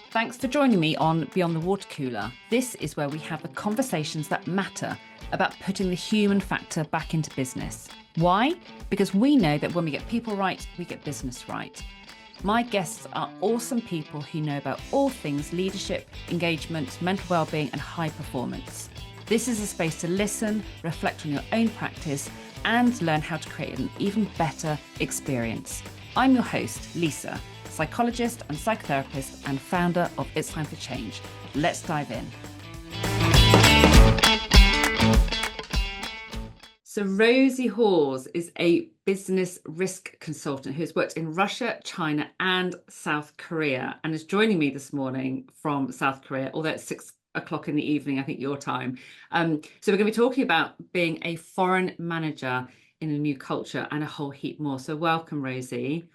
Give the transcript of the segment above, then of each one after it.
Thanks for joining me on Beyond the Water Cooler. This is where we have the conversations that matter about putting the human factor back into business. Why? Because we know that when we get people right, we get business right. My guests are awesome people who know about all things leadership, engagement, mental well-being and high performance. This is a space to listen, reflect on your own practice and learn how to create an even better experience. I'm your host, Lisa, psychologist and psychotherapist and founder of It's Time for Change. Let's dive in. So Rosie Hawes is a business risk consultant who has worked in Russia, China and South Korea and is joining me this morning from South Korea, although it's 6 o'clock in the evening, I think your time. So we're going to be talking about being a foreign manager in a new culture and a whole heap more. So welcome, Rosie.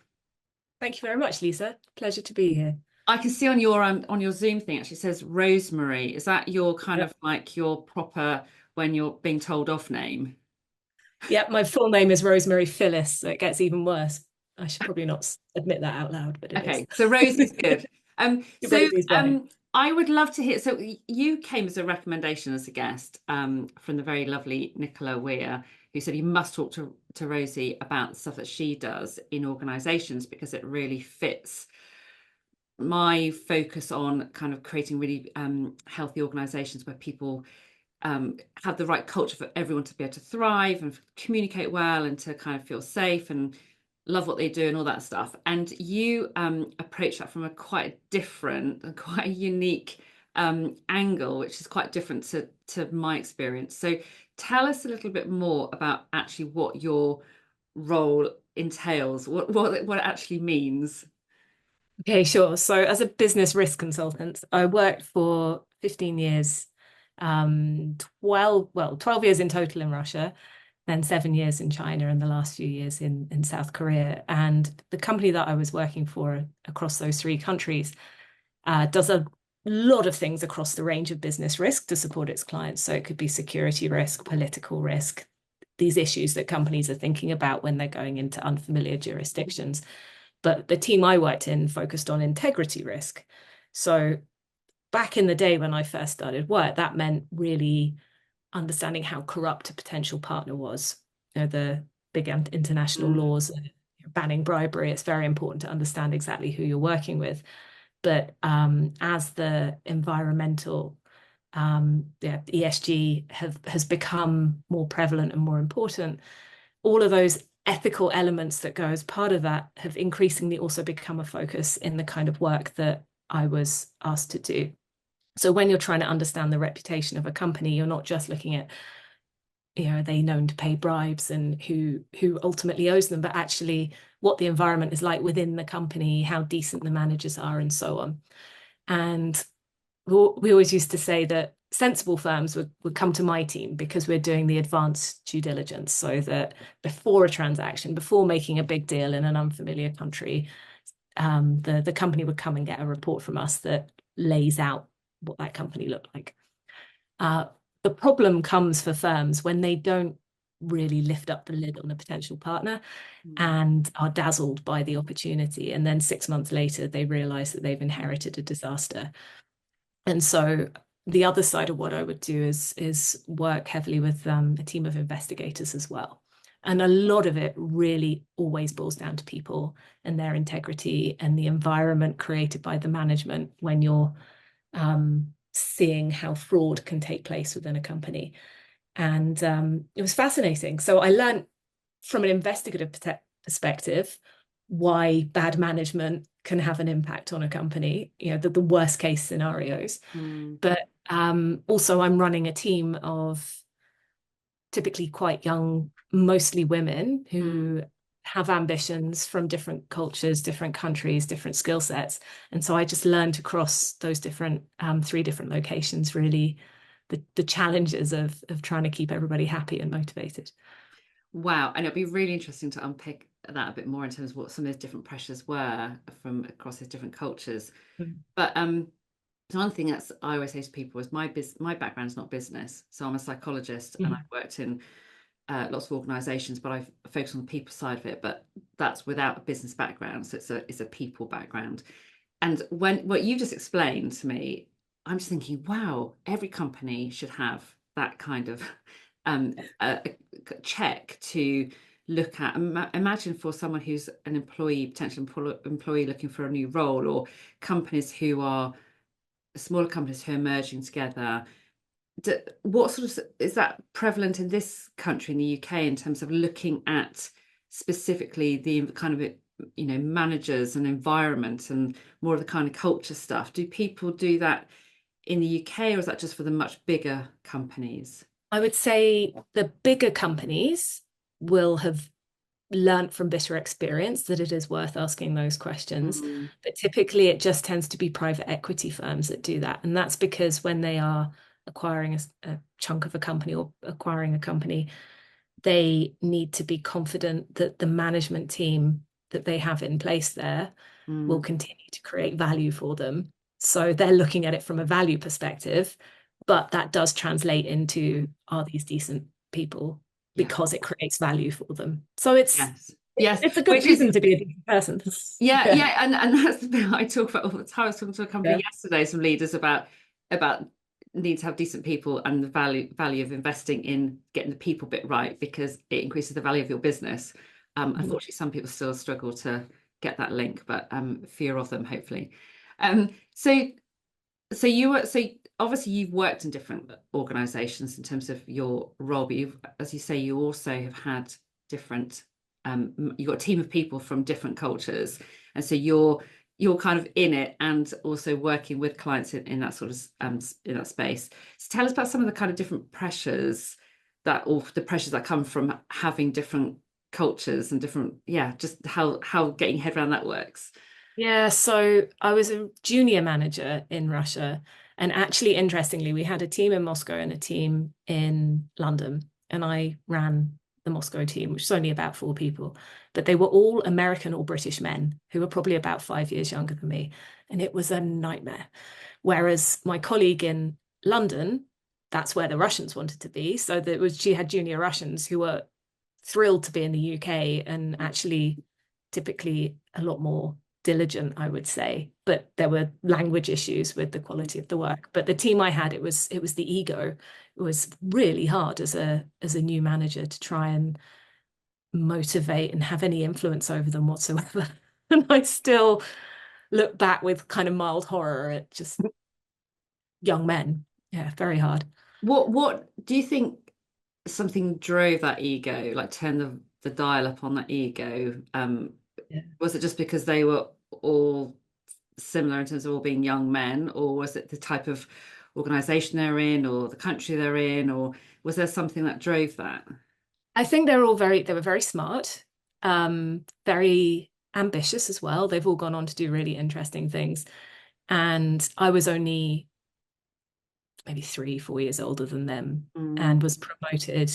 Thank you very much, Lisa. Pleasure to be here. I can see on your Zoom thing actually says Rosemary. Is that your kind of like your proper when you're being told off name? Yeah, my full name is Rosemary Phyllis, so it gets even worse. I should probably not admit that out loud, but it is. So Rosie's good. Rosie's fine. I would love to hear. So you came as a recommendation as a guest from the very lovely Nicola Weir, who said you must talk to Rosie about the stuff that she does in organisations because it really fits my focus on kind of creating really healthy organisations where people have the right culture for everyone to be able to thrive and communicate well and to kind of feel safe and love what they do and all that stuff. And you approach that from a quite different and quite a unique angle, which is quite different to my experience. So tell us a little bit more about actually what your role entails, what it actually means. Okay, sure. So as a business risk consultant, I worked for 15 years, 12 years in total in Russia, then 7 years in China and the last few years in South Korea. And the company that I was working for across those three countries does a lot of things across the range of business risk to support its clients. So it could be security risk, political risk, these issues that companies are thinking about when they're going into unfamiliar jurisdictions. But the team I worked in focused on integrity risk. So back in the day when I first started work, that meant really understanding how corrupt a potential partner was. You know, the big international laws banning bribery, it's very important to understand exactly who you're working with. But as the environmental ESG has become more prevalent and more important, all of those ethical elements that go as part of that have increasingly also become a focus in the kind of work that I was asked to do. So when you're trying to understand the reputation of a company, you're not just looking at, are they known to pay bribes and who ultimately owes them, but actually what the environment is like within the company, how decent the managers are, and so on. And we always used to say that sensible firms would come to my team because we're doing the advanced due diligence, so that before a transaction, before making a big deal in an unfamiliar country, the company would come and get a report from us that lays out what that company looked like. The problem comes for firms when they don't really lift up the lid on a potential partner and are dazzled by the opportunity. And then 6 months later, they realize that they've inherited a disaster. And so the other side of what I would do is work heavily with a team of investigators as well. And a lot of it really always boils down to people and their integrity and the environment created by the management when you're seeing how fraud can take place within a company. And it was fascinating. So I learned from an investigative perspective why bad management can have an impact on a company, the worst case scenarios. But also I'm running a team of typically quite young, mostly women who have ambitions from different cultures, different countries, different skill sets. And so I just learned across those different three different locations, really the challenges of trying to keep everybody happy and motivated. Wow. And it'll be really interesting to unpick that a bit more in terms of what some of those different pressures were from across those different cultures. But one thing that I always say to people is my background is not business. So I'm a psychologist and I've worked in lots of organizations, but I focus on the people side of it. But that's without a business background, so it's a people background. And when what you just explained to me, I'm just thinking, wow, every company should have that kind of a check to look at. Imagine for someone who's an employee, potential employee looking for a new role, or companies who are smaller companies who are merging together. What sort of is that prevalent in this country, in the UK, in terms of looking at specifically the kind of managers and environment and more of the kind of culture stuff? Do people do that in the UK, or is that just for the much bigger companies? I would say the bigger companies will have learned from bitter experience that it is worth asking those questions. Mm, But typically, it just tends to be private equity firms that do that. And that's because when they are acquiring a chunk of a company or acquiring a company, they need to be confident that the management team that they have in place there will mm, continue to create value for them. So they're looking at it from a value perspective, but that does translate into, are these decent people, yeah. because it creates value for them. So it's Yes. Yes. it's a good Which is reason to be a decent person. yeah, Yeah. yeah, and that's the bit I talk about all the time. I was talking to a company Yeah. yesterday, some leaders about need to have decent people and the value of investing in getting the people bit right because it increases the value of your business. Mhm. Unfortunately, some people still struggle to get that link, but fewer of them, hopefully. So you were so obviously you've worked in different organizations in terms of your role, but you've, as you say, you also have had different you've got a team of people from different cultures, and so you're kind of in it and also working with clients in that sort of in that space. So tell us about some of the kind of different pressures that or the pressures that come from having different cultures and different, yeah, just how getting your head around that works. Yeah, so I was a junior manager in Russia. And actually, interestingly, we had a team in Moscow and a team in London. And I ran the Moscow team, which is only about 4 people. But they were all American or British men who were probably about 5 years younger than me. And it was a nightmare. Whereas my colleague in London, that's where the Russians wanted to be. So that was she had junior Russians who were thrilled to be in the UK and actually typically a lot more diligent, I would say. But there were language issues with the quality of the work. But the team I had, it was the ego. It was really hard as a new manager to try and motivate and have any influence over them whatsoever. And I still look back with kind of mild horror at just young men. Yeah, very hard. What do you think something drove that ego, like turn the dial up on that ego? Yeah. Was it just because they were all similar in terms of all being young men, or was it the type of organization they're in, or the country they're in, or was there something that drove that? I think they were very smart, very ambitious as well. They've all gone on to do really interesting things. And I was only maybe 3, 4 years older than them Mm, and was promoted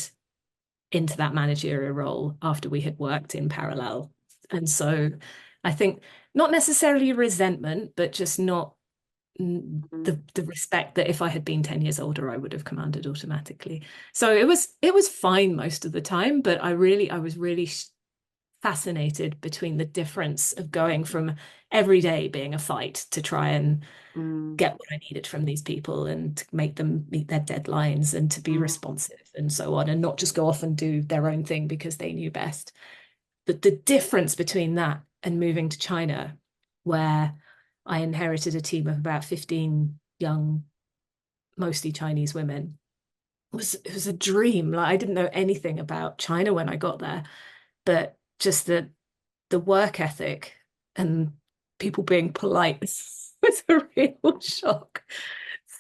into that managerial role after we had worked in parallel. And so I think not necessarily resentment, but just not mm, the respect that if I had been 10 years older, I would have commanded automatically. So it was fine most of the time, but I was really fascinated between the difference of going from every day being a fight to try and mm, get what I needed from these people and to make them meet their deadlines and to be mm, responsive and so on, and not just go off and do their own thing because they knew best. But the difference between that and moving to China, where I inherited a team of about 15 young, mostly Chinese women, was a dream. Like I didn't know anything about China when I got there, but just the work ethic and people being polite was a real shock.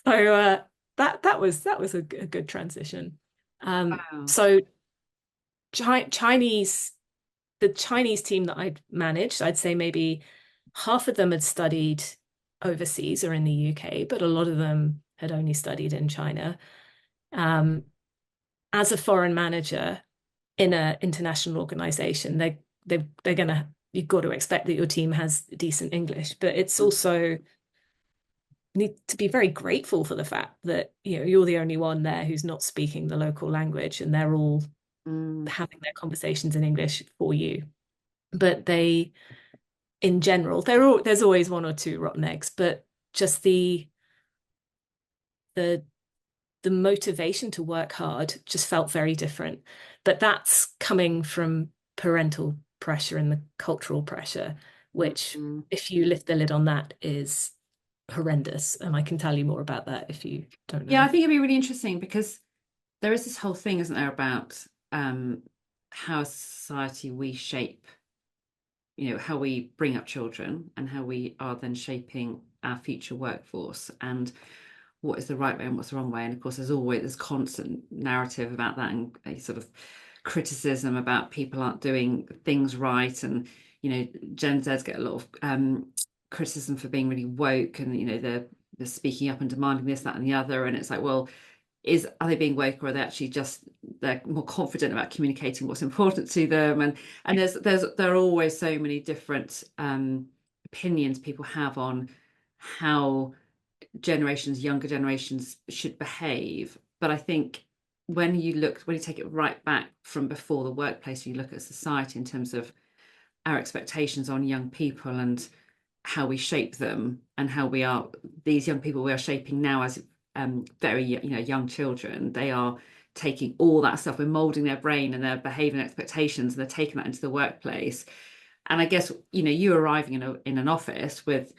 So that was a good transition. wow. So Chinese the Chinese team that I'd managed, I'd say maybe half of them had studied overseas or in the UK, but a lot of them had only studied in China. Um, as a foreign manager in an international organization, they're gonna you've got to expect that your team has decent English, but it's also need to be very grateful for the fact that you're the only one there who's not speaking the local language, and they're all Mm. having their conversations in English for you. But they, in general, there's always one or two rotten eggs, but just the the motivation to work hard just felt very different. But that's coming from parental pressure and the cultural pressure, which, Mm. if you lift the lid on that, is horrendous. And I can tell you more about that if you don't Yeah, I know. think it'd be really interesting because there is this whole thing, isn't there, about how as a society we shape, how we bring up children and how we are then shaping our future workforce and what is the right way and what's the wrong way. And of course, there's constant narrative about that and a sort of criticism about people aren't doing things right. And, Gen Zs get a lot of criticism for being really woke and, they're speaking up and demanding this, that, and the other. And it's like, well, are they being woke or are they actually just they're more confident about communicating what's important to them? And there are always so many different opinions people have on how younger generations should behave. But I think when you take it right back from before the workplace, you look at society in terms of our expectations on young people and how we shape them and how these young people we are shaping now as very young children. They are taking all that stuff, we're molding their brain and their behavior and expectations, and they're taking that into the workplace. And I guess you arriving in an office with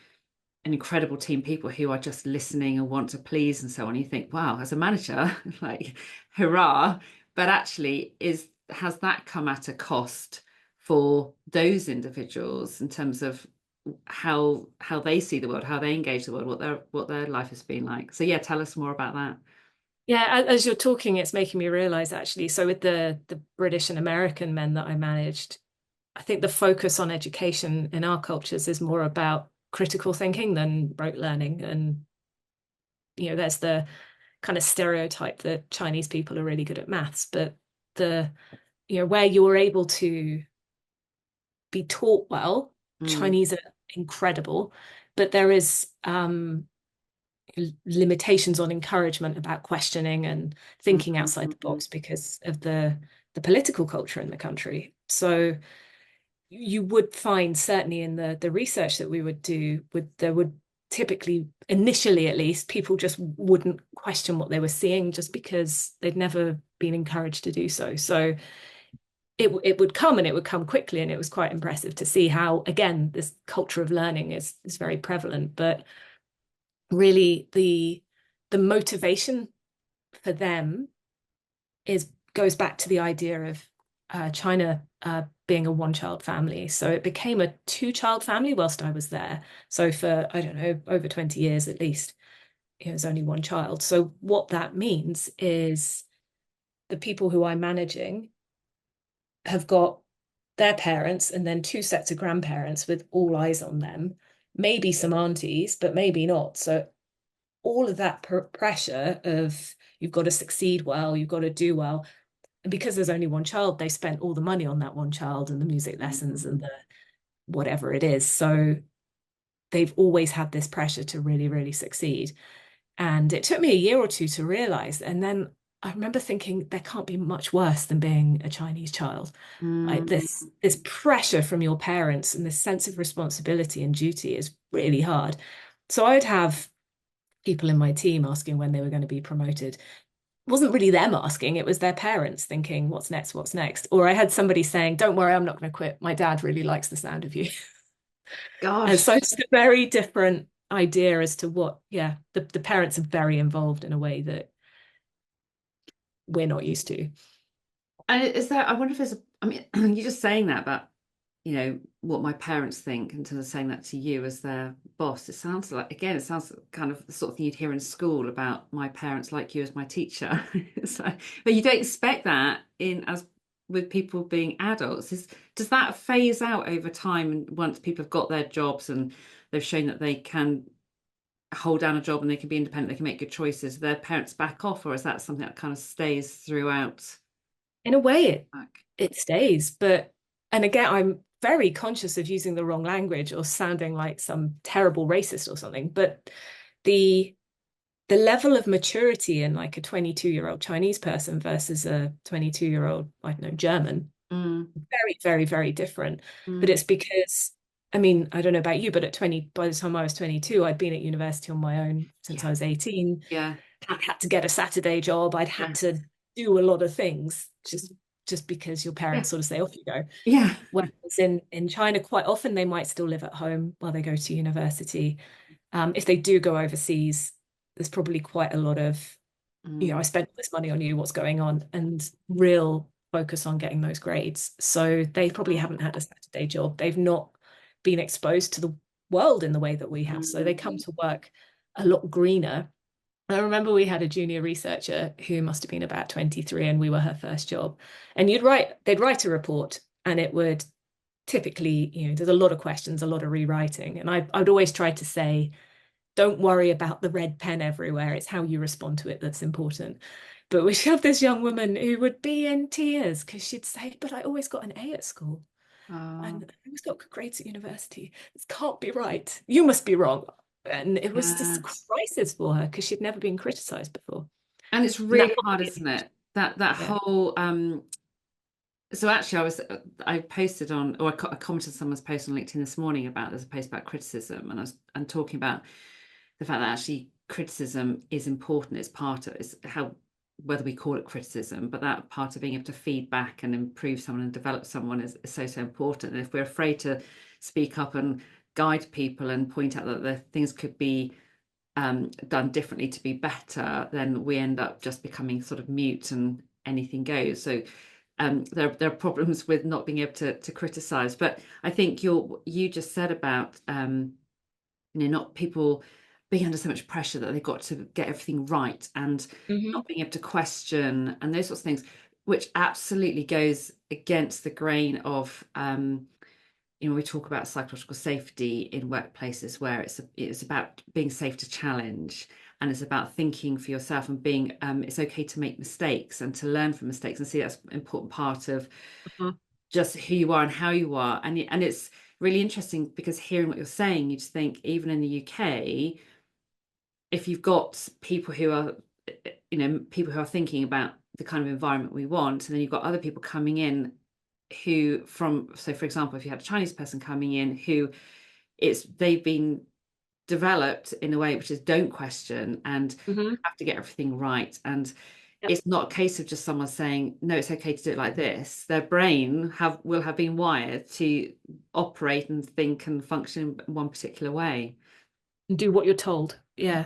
an incredible team of people who are just listening and want to please and so on. You think, wow, as a manager, like hurrah. But actually, has that come at a cost for those individuals in terms of how they see the world, how they engage the world, what their life has been like? So yeah, tell us more about that. Yeah, as you're talking, it's making me realize actually. So with the British and American men that I managed, I think the focus on education in our cultures is more about critical thinking than rote learning. And there's the kind of stereotype that Chinese people are really good at maths, but the where you're able to be taught well, Mm, Chinese are incredible, but there is limitations on encouragement about questioning and mm, thinking mm, outside mm, the mm. box because of the political culture in the country. So you would find certainly in the research that we would do, there would typically, initially at least, people just wouldn't question what they were seeing just because they'd never been encouraged to do so. So it would come, and it would come quickly, and it was quite impressive to see how, again, this culture of learning is very prevalent. But really, the motivation for them goes back to the idea of China being a one-child family. So it became a two-child family whilst I was there. So for, I don't know, over 20 years at least, it was only one child. So what that means is the people who I'm managing have got their parents and then two sets of grandparents with all eyes on them, maybe some aunties, but maybe not. So all of that pressure of you've got to succeed well, you've got to do well. And because there's only one child, they spent all the money on that one child and the music lessons and the whatever it is. So they've always had this pressure to really, really succeed. And it took me a year or two to realize. And then I remember thinking there can't be much worse than being a Chinese child. Like Mm, this pressure from your parents and this sense of responsibility and duty is really hard. So I'd have people in my team asking when they were going to be promoted. It wasn't really them asking, it was their parents thinking, what's next? What's next? Or I had somebody saying, don't worry, I'm not going to quit. My dad really likes the sound of you. And so gosh. it's a very different idea as to what, yeah, the parents are very involved in a way that we're not used to. And I wonder if I mean, you're just saying that, but what my parents think in terms of saying that to you as their boss. It sounds kind of the sort of thing you'd hear in school about my parents like you as my teacher. But you don't expect that in as with people being adults. Does that phase out over time and once people have got their jobs and they've shown that they can hold down a job and they can be independent, they can make good choices, their parents back off, or is that something that kind of stays throughout? In a way, it Like, it stays, but and again, I'm very conscious of using the wrong language or sounding like some terrible racist or something, but the the level of maturity in like a 22-year-old Chinese person versus a 22-year-old, I don't know, German, Mm, very, very, very different. But mm, it's because, I mean, I don't know about you, but at 20, by the time I was 22, I'd been at university on my own since yeah, I was 18. yeah, I'd had to get a Saturday job. I'd had to yes, do a lot of things just because your yeah, parents sort of say, off you go. yeah. Whereas in China, quite often they might still live at home while they go to university. If they do go overseas, there's probably quite a lot of, I Mm, spent all this money on you, what's going on, and real focus on getting those grades. So they probably haven't had a Saturday job. They've not been exposed to the world in the way that we have. So they mm, come to work a lot greener. I remember we had a junior researcher who must have been about 23 and we were her first job. And they'd write a report and it would typically, there's a lot of questions, a lot of rewriting. And I would always try to say, don't worry about the red pen everywhere. It's how you respond to it that's important. But we should have this young woman who would be in tears because she'd say, but I always got an A at school oh, and I always got good grades at university. This can't be right. You must be wrong. And it was just a yes. crisis for her because she'd never been criticized before. And it's And that's really hard, probably, isn't it? That yeah. whole so actually I posted on, or I commented on someone's post on LinkedIn this morning about, there's a post about criticism, and I'm talking about the fact that actually criticism is important. It's part of, it's how, whether we call it criticism, but that part of being able to feed back and improve someone and develop someone is so, so important. And if we're afraid to speak up and guide people and point out that the things could be done differently to be better, then we end up just becoming sort of mute and anything goes. So there are problems with not being able to criticize. But I think you just said about not people being under so much pressure that they've got to get everything right and Mhm. not being able to question and those sorts of things, which absolutely goes against the grain of we talk about psychological safety in workplaces where it's about being safe to challenge, and it's about thinking for yourself and being it's okay to make mistakes and to learn from mistakes, and see that's an important part of Mhm. just who you are and how you are. And it's really interesting because hearing what you're saying, you just think even in the UK, if you've got people who are people who are thinking about the kind of environment we want, and then you've got other people coming in who from, so for example, if you had a Chinese person coming in who they've been developed in a way which is don't question and Mhm. have to get everything right, and Yep. it's not a case of just someone saying no, it's okay to do it like this. Their brain will have been wired to operate and think and function in one particular way. And do what you're told. Yeah.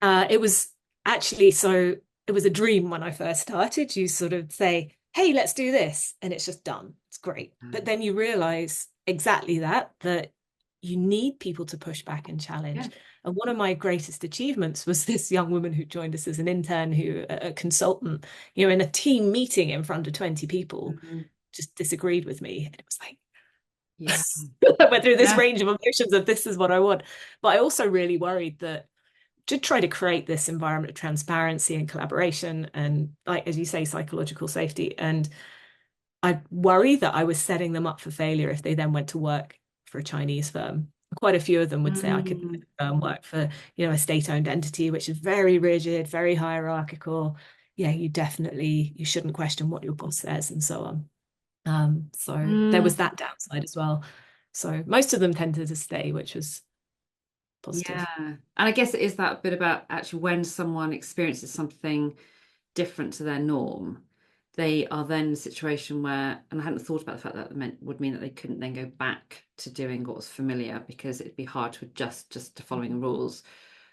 Yeah. It was actually so it was a dream when I first started. You sort of say, hey, let's do this. And it's just done. It's great. But then you realize exactly that you need people to push back and Yeah. challenge. And one of my greatest achievements was this young woman who joined us as an intern, who a consultant, in a team meeting in front of 20 people, Mhm. just disagreed with me. And it was like, Yeah. I went through this Yeah. range of emotions of this is what I want. But I also really worried that to try to create this environment of transparency and collaboration and, like as you say, psychological safety. And I worry that I was setting them up for failure if they then went to work for a Chinese firm. Quite a few of them would say I could Mm. work for, a state-owned entity, which is very rigid, very hierarchical. Yeah, you shouldn't question what your boss says and so on. So there was Mm. that downside as well. So most of them tended to stay, which was Yeah. positive. And I guess it is that bit about actually when someone experiences something different to their norm, they are then in a situation where, and I hadn't thought about the fact that would mean that they couldn't then go back to doing what was familiar because it'd be hard to adjust just to following rules.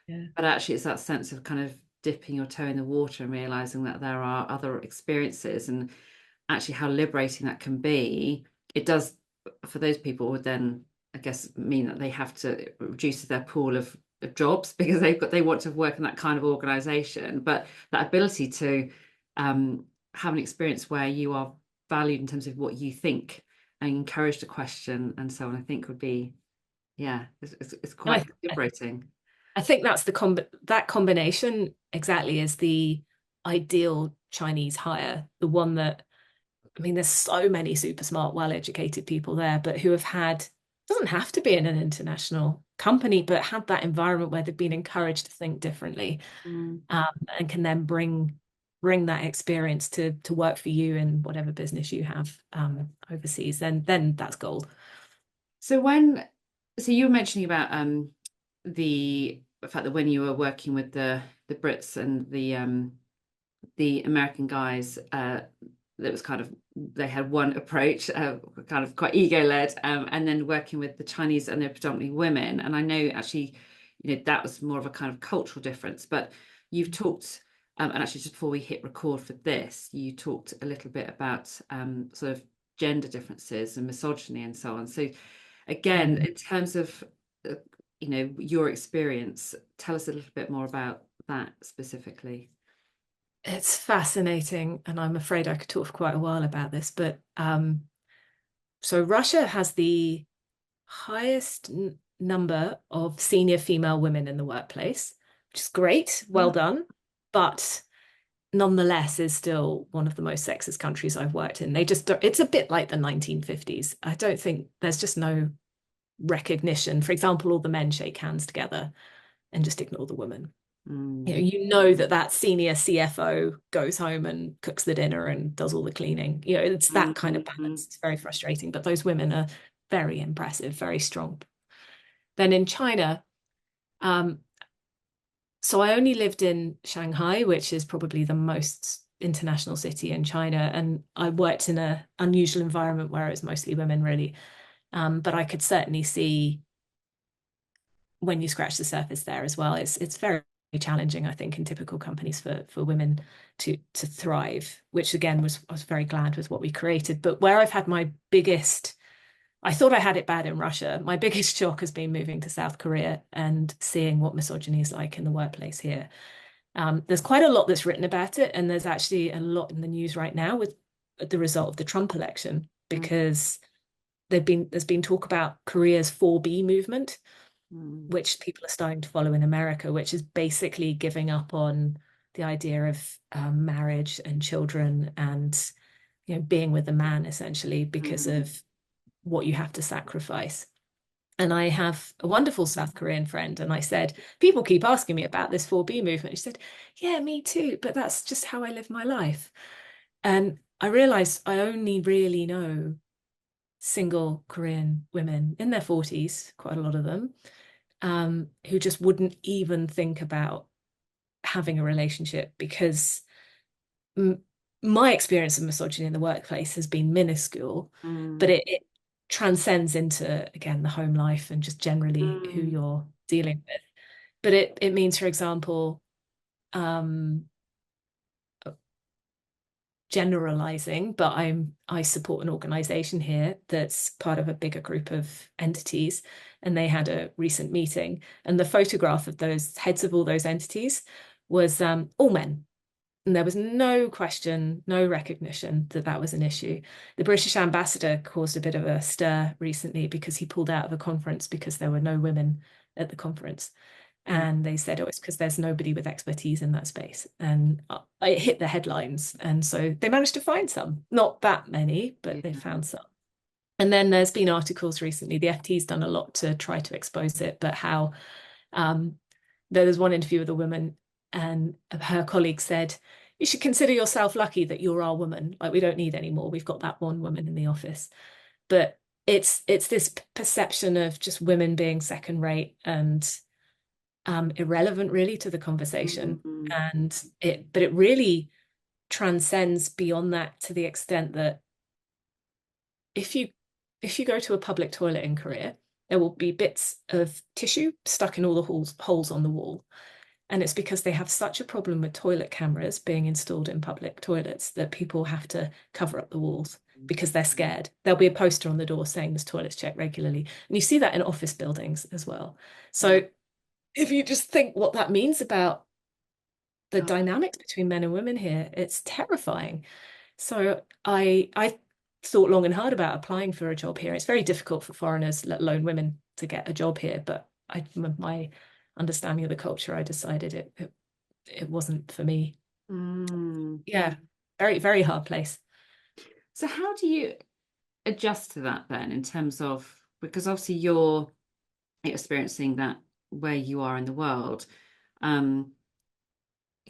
Yeah. But actually, it's that sense of kind of dipping your toe in the water and realizing that there are other experiences, and actually how liberating that can be. It does, for those people, would then, I guess, mean that they have to reduce their pool of jobs because they want to work in that kind of organization. But that ability to have an experience where you are valued in terms of what you think and encouraged to question and so on, I think would be, yeah, it's And quite liberating. I think that's that combination exactly is the ideal Chinese hire, the one that, I mean, there's so many super smart, well-educated people there, but who have had doesn't have to be in an international company, but have that environment where they've been encouraged to think differently, Mm. and can then bring that experience to work for you in whatever business you have overseas, then that's gold. So you were mentioning about the fact that when you were working with the Brits and the American guys, that was kind of they had one approach, kind of quite ego-led, and then working with the Chinese and they're predominantly women. And I know actually, that was more of a kind of cultural difference. But you've talked, and actually just before we hit record for this, you talked a little bit about sort of gender differences and misogyny and so on. So again, Mm. in terms of your experience, tell us a little bit more about that specifically. It's fascinating, and I'm afraid I could talk for quite a while about this, but so Russia has the highest number of senior female women in the workplace, which is great, well done, but nonetheless is still one of the most sexist countries I've worked in. They just don't, it's a bit like the 1950s. I don't think there's just no recognition. For example, all the men shake hands together and just ignore the women. Mm. That that senior CFO goes home and cooks the dinner and does all the cleaning. It's that kind of Mhm. balance. It's very frustrating, but those women are very impressive, very strong. Then in China, um, so I only lived in Shanghai, which is probably the most international city in China, and I worked in an unusual environment where it was mostly women, really. But I could certainly see when you scratch the surface there as well. It's very challenging, I think, in typical companies for women to thrive, which again I was very glad was what we created. But where I've had my biggest, I thought I had it bad in Russia. My biggest shock has been moving to South Korea and seeing what misogyny is like in the workplace here. There's quite a lot that's written about it, and there's actually a lot in the news right now with the result of the Trump election, Mm. because there's been talk about Korea's 4B movement, Mm. which people are starting to follow in America, which is basically giving up on the idea of marriage and children and being with a man essentially because Mm. of what you have to sacrifice. And I have a wonderful South Korean friend, and I said, people keep asking me about this 4B movement. She said, yeah, me too, but that's just how I live my life. And I realized I only really know single Korean women in their 40s, quite a lot of them, who just wouldn't even think about having a relationship because m my experience of misogyny in the workplace has been minuscule, but Mm. it transcends into, again, the home life and just generally who Mm. you're dealing with. But it means, for example, um, generalizing, but I support an organization here that's part of a bigger group of entities, and they had a recent meeting, and the photograph of those heads of all those entities was all men. And there was no question, no recognition that that was an issue. The British ambassador caused a bit of a stir recently because he pulled out of a conference because there were no women at the conference. Mm. And they said, oh, it's because there's nobody with expertise in that space. And it hit the headlines. And so they managed to find some, not that many, but they Yeah. found some. And then there's been articles recently. The FT's done a lot to try to expose it, but how um, there was one interview with a woman, and her colleague said, you should consider yourself lucky that you're our woman. Like, we don't need any more. We've got that one woman in the office. But it's this perception of just women being second rate and irrelevant really to the conversation. Mm. But it really transcends beyond that to the extent that if you if you go to a public toilet in Korea, there will be bits of tissue stuck in all the holes on the wall. And it's because they have such a problem with toilet cameras being installed in public toilets that people have to cover up the walls because they're scared. There'll be a poster on the door saying this toilet's checked regularly. And you see that in office buildings as well. Yeah. So if you just think what that means about the God. dynamics between men and women here, it's terrifying. So I thought long and hard about applying for a job here. It's very difficult for foreigners, let alone women, to get a job here. But my understanding of the culture, I decided it wasn't for me. Mm. Yeah, very, very hard place. So how do you adjust to that then in terms of because obviously you're experiencing that where you are in the world, um,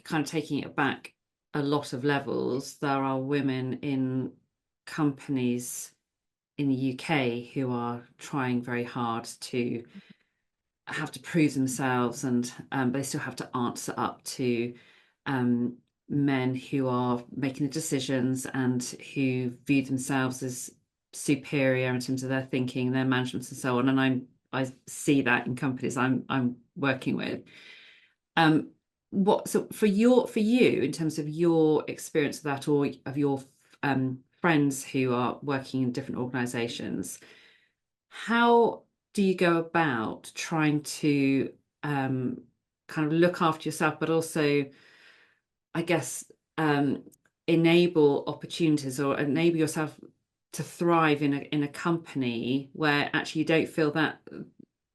kind of taking it back a lot of levels. There are women in companies in the UK who are trying very hard to have to prove themselves, and they still have to answer up to um, men who are making the decisions and who view themselves as superior in terms of their thinking, their management, and so on. And I see that in companies I'm working with. Um, what so for you in terms of your experience of that, or of your friends who are working in different organizations, how do you go about trying to um, kind of look after yourself, but also, I guess, enable opportunities or enable yourself to thrive in a company where actually you don't feel that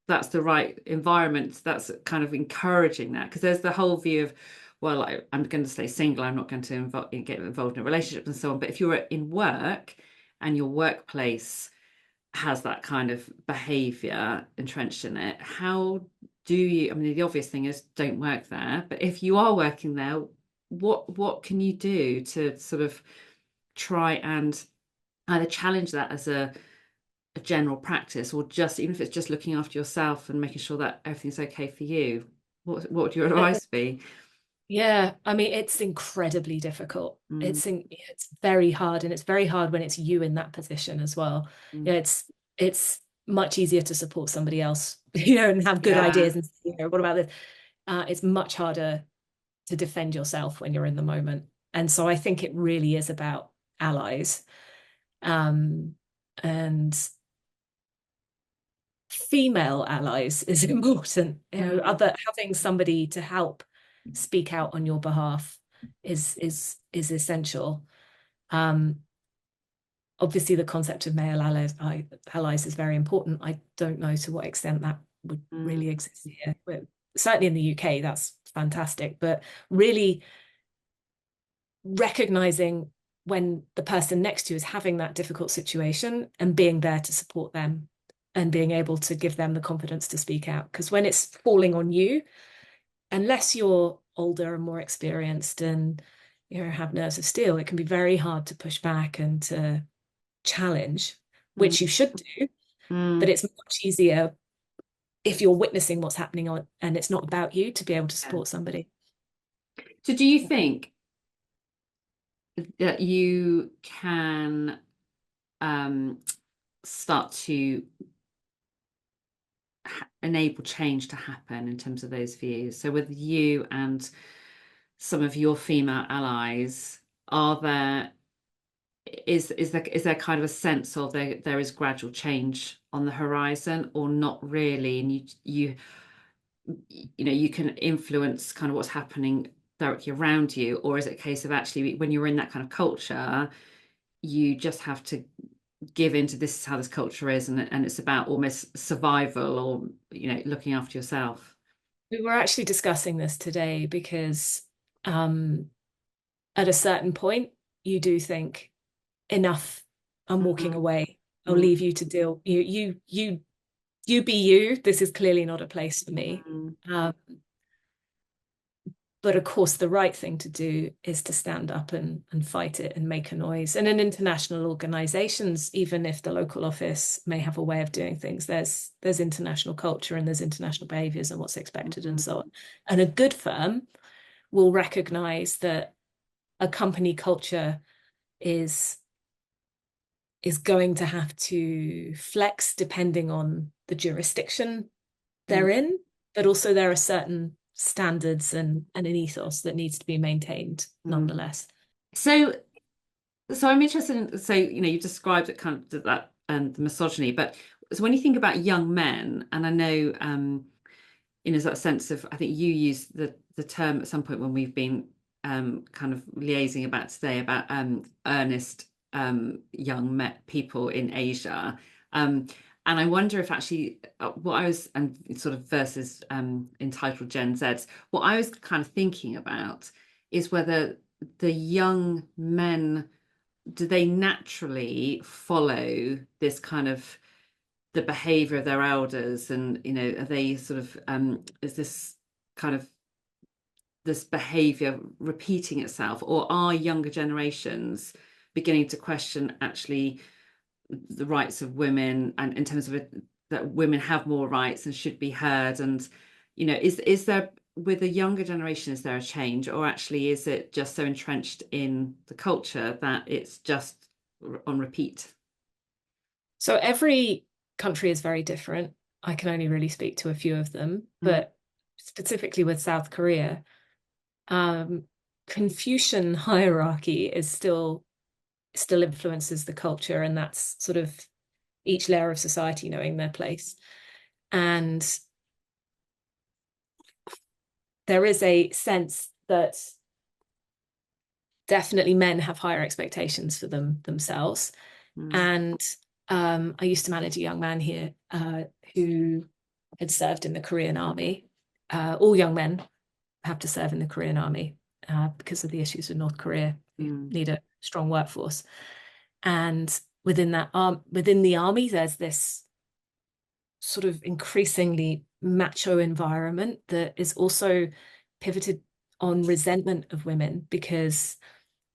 that's the right environment that's kind of encouraging that? Because there's the whole view of, well, I'm going to stay single, I'm not going to get involved in a relationship and so on. But if you're in work and your workplace has that kind of behavior entrenched in it, how do you, I mean, the obvious thing is don't work there, but if you are working there, what can you do to sort of try and either challenge that as a general practice, or just even if it's just looking after yourself and making sure that everything's okay for you? What would your advice be? Yeah, I mean, it's incredibly difficult. Mm, It's very hard, and it's very hard when it's you in that position as well. mm. Yeah, it's much easier to support somebody else, and have good Yeah. ideas and what about this? It's much harder to defend yourself when you're in the moment. And so I think it really is about allies. Um, and female allies is important. Mm, Other having somebody to help speak out on your behalf is essential. Um, Obviously, the concept of male allies is very important. I don't know to what extent that would mm, really exist here. But certainly in the UK, that's fantastic. But really recognizing when the person next to you is having that difficult situation and being there to support them and being able to give them the confidence to speak out. Because when it's falling on you, unless you're older and more experienced and have nerves of steel, it can be very hard to push back and to challenge, mm, which you should do. But mm. it's much easier if you're witnessing what's happening on and it's not about you to be able to Yeah. support somebody. So do you think that you can um, start to enable change to happen in terms of those views? So with you and some of your female allies, are there is there kind of a sense of there is gradual change on the horizon, or not really? And you can influence kind of what's happening directly around you, or is it a case of actually when you're in that kind of culture, you just have to give into this is how this culture is, and it's about almost survival, or looking after yourself? We were actually discussing this today because um, at a certain point, you do think, enough, I'm walking Mm, away. I'll mm, leave you to deal. You be you. This is clearly not a place for me. mm, Um, but of course, the right thing to do is to stand up and fight it and make a noise. And in international organizations, even if the local office may have a way of doing things, there's international culture and there's international behaviors and what's expected and mm, so on. And a good firm will recognize that a company culture is is going to have to flex depending on the jurisdiction mm, they're in, but also there are certain standards and an ethos that needs to be maintained mm. nonetheless. So I'm interested in, so you described it kind of that and the misogyny, but so when you think about young men, and I know that sense of, I think you used the term at some point when we've been kind of liaising about today about earnest young people in Asia. Um, and I wonder if actually what I was, and sort of versus entitled Gen Zs, what I was kind of thinking about is whether the young men, do they naturally follow this kind of the behavior of their elders, and are they sort of is this kind of this behavior repeating itself, or are younger generations beginning to question actually the rights of women, and in terms of that women have more rights and should be heard? And is there, with the younger generation, is there a change, or actually is it just so entrenched in the culture that it's just on repeat? So every country is very different. I can only really speak to a few of them, Mm, but specifically with South Korea, um, Confucian hierarchy is still influences the culture, and that's sort of each layer of society knowing their place. And there is a sense that definitely men have higher expectations for themselves. mm, And I used to manage a young man here who had served in the Korean army. All young men have to serve in the Korean army because of the issues with North Korea. You mm, need a strong workforce. And within the army, there's this sort of increasingly macho environment that is also pivoted on resentment of women, because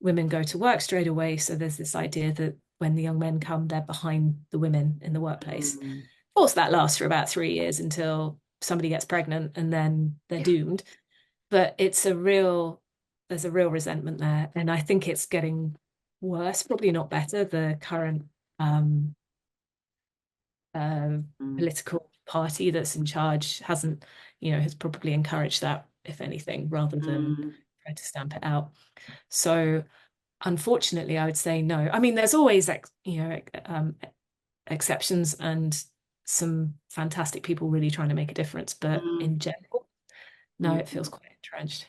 women go to work straight away. So there's this idea that when the young men come, they're behind the women in the workplace. Of mm. course, that lasts for about 3 years until somebody gets pregnant and then they're Yeah. doomed. But there's a real resentment there. And I think it's getting worse, probably not better. The current um, uh, Mm, political party that's in charge has probably encouraged that, if anything, rather than mm, try to stamp it out. So unfortunately, I would say no. I mean, there's always exceptions and some fantastic people really trying to make a difference, but mm, in general, no, it feels mm. quite entrenched.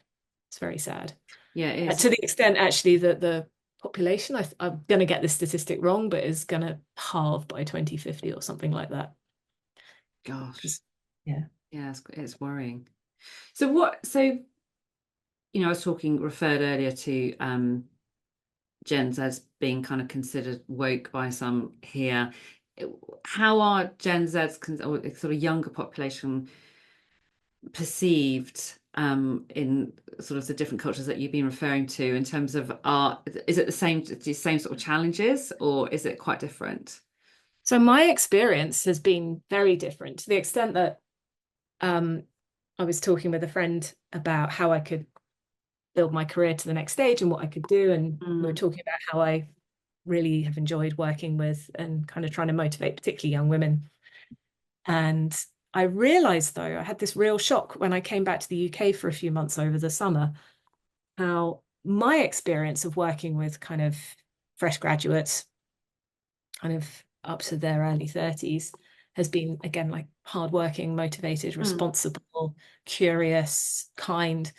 It's very sad. Yeah, it is. To the extent actually that the population, I'm going to get this statistic wrong, but is going to halve by 2050 or something like that. Gosh. Because yeah. Yeah, it's worrying. So I was referred earlier to Gen Z as being kind of considered woke by some here. How are Gen Z's or sort of younger population perceived in sort of the different cultures that you've been referring to, in terms of art? Is it the same sort of challenges, or is it quite different? So my experience has been very different, to the extent that um, I was talking with a friend about how I could build my career to the next stage and what I could do. And we were Mm, talking about how I really have enjoyed working with and kind of trying to motivate particularly young women. And I realized, though, I had this real shock when I came back to the UK for a few months over the summer, how my experience of working with kind of fresh graduates, kind of up to their early 30s, has been, again, like hardworking, motivated, mm, responsible, curious, kind.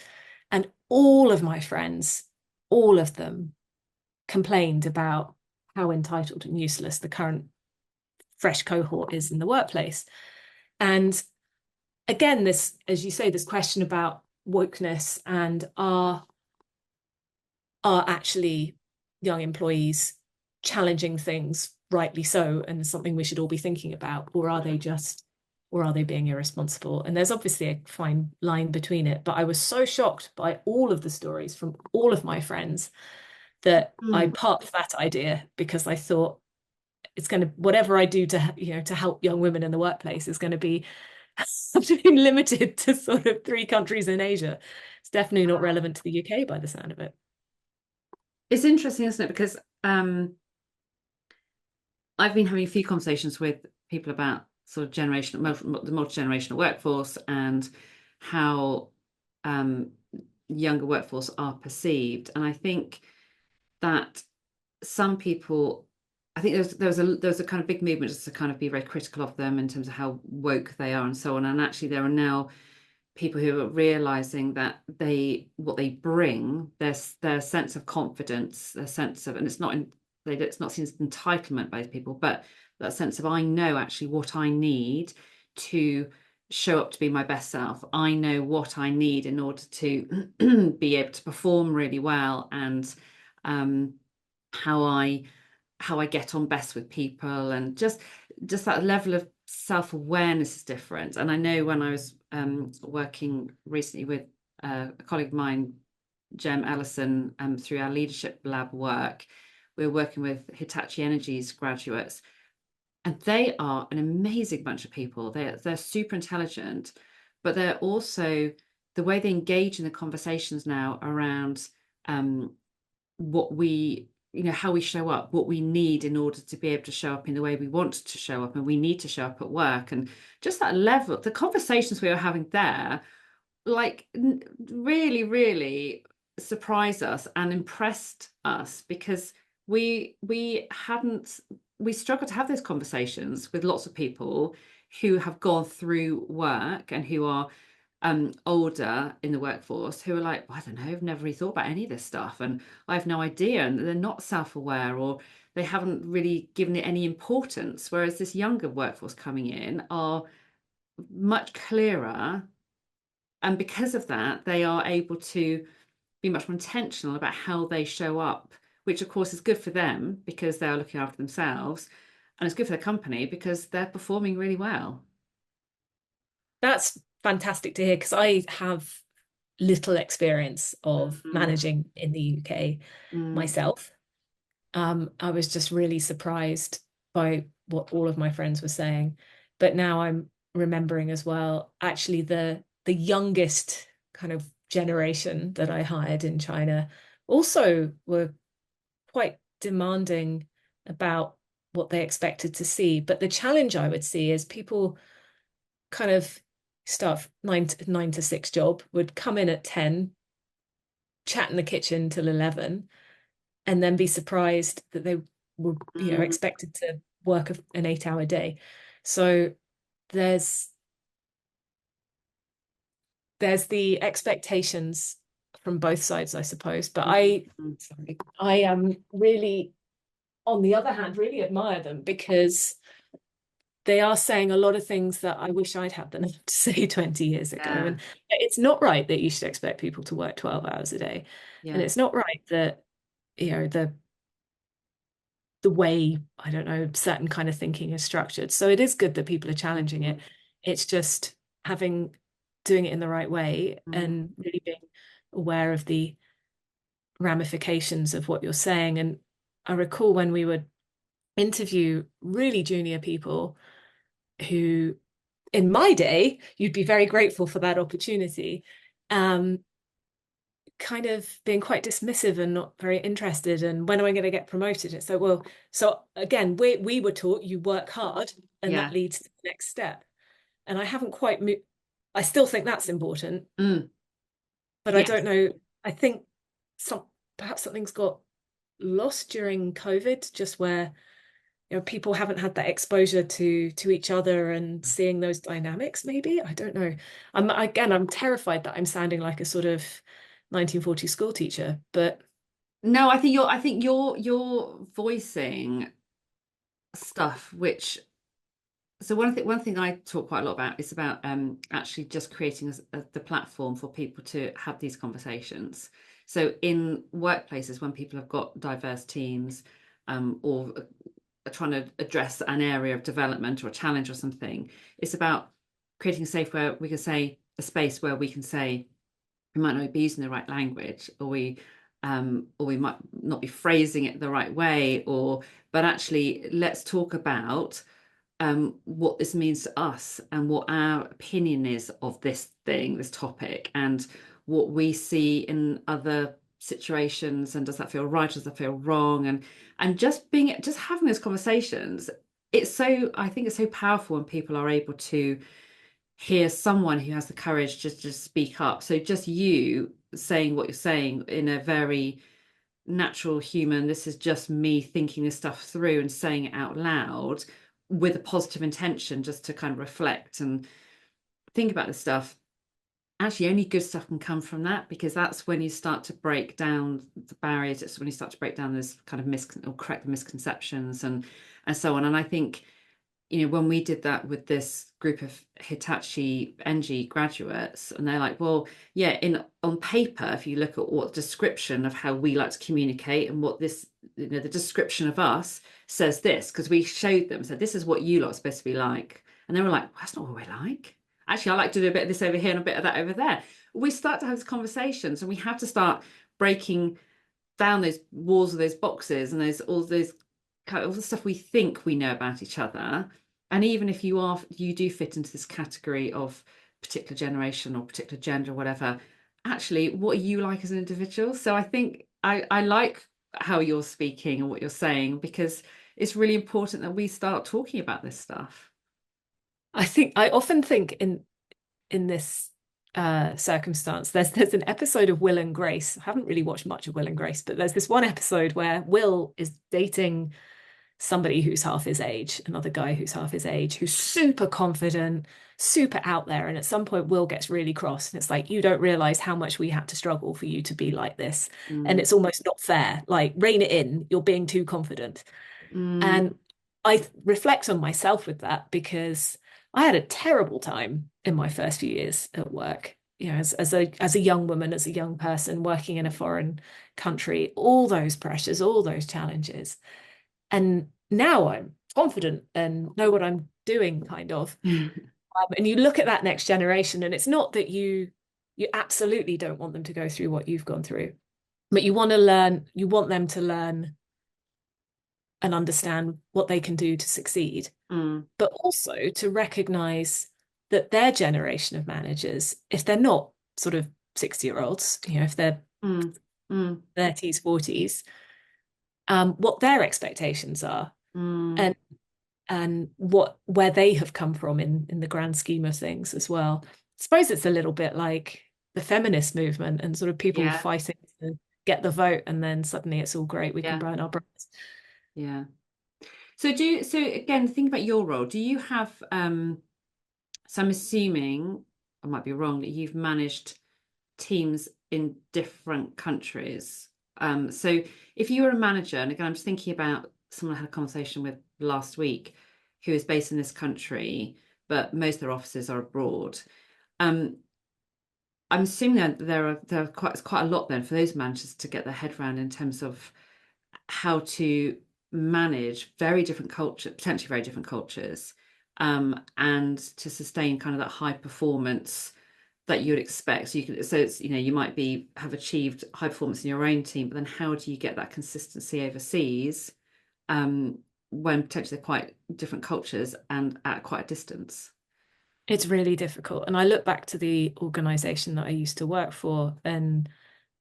And all of my friends, all of them, complained about how entitled and useless the current fresh cohort is in the workplace. And again, this, as you say, this question about wokeness and are actually young employees challenging things rightly so, and something we should all be thinking about, or are they being irresponsible? And there's obviously a fine line between it. But I was so shocked by all of the stories from all of my friends that I mm. parked that idea, because I thought it's going to, whatever I do to to help young women in the workplace is going to be limited to sort of 3 countries in Asia. It's definitely not relevant to the UK by the sound of it. It's interesting, isn't it? Because I've been having a few conversations with people about sort of the multi-generational workforce, and how um, younger workforce are perceived. And I think that some people, I think there was a kind of big movement just to kind of be very critical of them in terms of how woke they are and so on. And actually, there are now people who are realizing that what they bring, their sense of confidence, their sense of, and it's not seen as entitlement by people, but that sense of, I know actually what I need to show up to be my best self. I know what I need in order to be able to perform really well, and um, how I get on best with people, and just that level of self-awareness is different. And I know when I was working recently with a colleague of mine, Jem Ellison, through our leadership lab work, we were working with Hitachi Energy's graduates, and they are an amazing bunch of people. They're super intelligent, but they're also the way they engage in the conversations now around what we, how we show up, what we need in order to be able to show up in the way we want to show up, and we need to show up at work. And just that level, the conversations we were having there, like really, really surprised us and impressed us, because we hadn't we struggle to have those conversations with lots of people who have gone through work and who are older in the workforce, who are like, well, I don't know, I've never really thought about any of this stuff, and I have no idea, and they're not self-aware, or they haven't really given it any importance. Whereas this younger workforce coming in are much clearer, and because of that, they are able to be much more intentional about how they show up, which of course is good for them because they are looking after themselves, and it's good for the company because they're performing really well. That's fantastic to hear because I have little experience of Mm, managing in the UK mm, myself. I was just really surprised by what all of my friends were saying. But now I'm remembering as well, actually the youngest kind of generation that I hired in China also were quite demanding about what they expected to see. But the challenge I would see is people kind of start 9 to 6 job, would come in at 10, chat in the kitchen till 11, and then be surprised that they were, mm, expected to work an 8 hour day. So there's there's the expectations from both sides, I suppose. But mm. I am really, on the other hand, really admire them because they are saying a lot of things that I wish I'd had the nerve to say 20 years ago. Yeah, And it's not right that you should expect people to work 12 hours a day. And yeah. it's not right that, the way, I don't know, certain kind of thinking is structured. So it is good that people are challenging it. Mm, It's just doing it in the right way mm, and really being aware of the ramifications of what you're saying. And I recall when we would interview really junior people who, in my day, you'd be very grateful for that opportunity. Um, Kind of being quite dismissive and not very interested. And when am I going to get promoted? It's like, well, so again, we were taught you work hard and that yeah. leads to the next step. And I haven't quite moved. I still think that's important, Mm, but I yes. don't know. I think perhaps something's got lost during COVID, just where people haven't had that exposure to each other and seeing those dynamics. Maybe I don't know. I'm terrified that I'm sounding like a sort of 1940s school teacher, but No, I think you're voicing stuff which, so one thing I talk quite a lot about is about actually just creating the platform for people to have these conversations. So in workplaces, when people have got diverse teams, or are trying to address an area of development or a challenge or something, it's about creating a safe where we can say, a space where we can say, we might not be using the right language, or we might not be phrasing it the right way, or but actually let's talk about what this means to us and what our opinion is of this thing, this topic, and what we see in other situations, and does that feel right, does that feel wrong, and just having those conversations. I think it's so powerful when people are able to hear someone who has the courage just to speak up. So just you saying what you're saying in a very natural human, this is just me thinking this stuff through and saying it out loud with a positive intention, just to kind of reflect and think about this stuff. Actually, only good stuff can come from that, because that's when you start to break down the barriers. It's when you start to break down this kind of or correct the misconceptions, and so on. And I think, when we did that with this group of Hitachi Engie graduates, and they're like, well, yeah, in on paper, if you look at what description of how we like to communicate and what this, the description of us says this, because we showed them, so this is what you lot are supposed to be like. And they were like, that's not what we're like. Actually, I like to do a bit of this over here and a bit of that over there. We start to have these conversations, and we have to start breaking down those walls of those boxes and those all those kind of all the stuff we think we know about each other. And even if you do fit into this category of particular generation or particular gender or whatever, actually, what are you like as an individual? So I think I like how you're speaking and what you're saying, because it's really important that we start talking about this stuff. I often think in this circumstance, there's an episode of Will and Grace. I haven't really watched much of Will and Grace, but there's this one episode where Will is dating somebody who's half his age, another guy who's half his age, who's super confident, super out there. And at some point, Will gets really cross. And it's like, you don't realize how much we had to struggle for you to be like this. And Mm, it's almost not fair. Like, rein it in. You're being too confident. mm, And I reflect on myself with that because I had a terrible time in my first few years at work. You know, as a young woman, as a young person working in a foreign country, all those pressures, all those challenges. And now I'm confident and know what I'm doing, kind of. And you look at that next generation, and it's not that you absolutely don't want them to go through what you've gone through, but you want to learn, you want them to learn and understand what they can do to succeed, mm, but also to recognize that their generation of managers, if they're not sort of 60-year-olds, you know, if they're mm, mm, 30s, 40s, what their expectations are, mm. and what where they have come from in the grand scheme of things as well. I suppose it's a little bit like the feminist movement and sort of people Yeah, fighting to get the vote, and then suddenly it's all great, we can yeah, burn our bras. yeah. So again, think about your role. Do you have so I'm assuming, I might be wrong, that you've managed teams in different countries. So if you were a manager, and again, I'm just thinking about someone I had a conversation with last week who is based in this country, but most of their offices are abroad. Um, I'm assuming that there are quite a lot then for those managers to get their head around in terms of how to manage very different culture, potentially very different cultures, and to sustain kind of that high performance that you'd expect. So you can, so it's, you might be have achieved high performance in your own team, but then how do you get that consistency overseas, um, when potentially they're quite different cultures and at quite a distance? It's really difficult. And I look back to the organization that I used to work for, and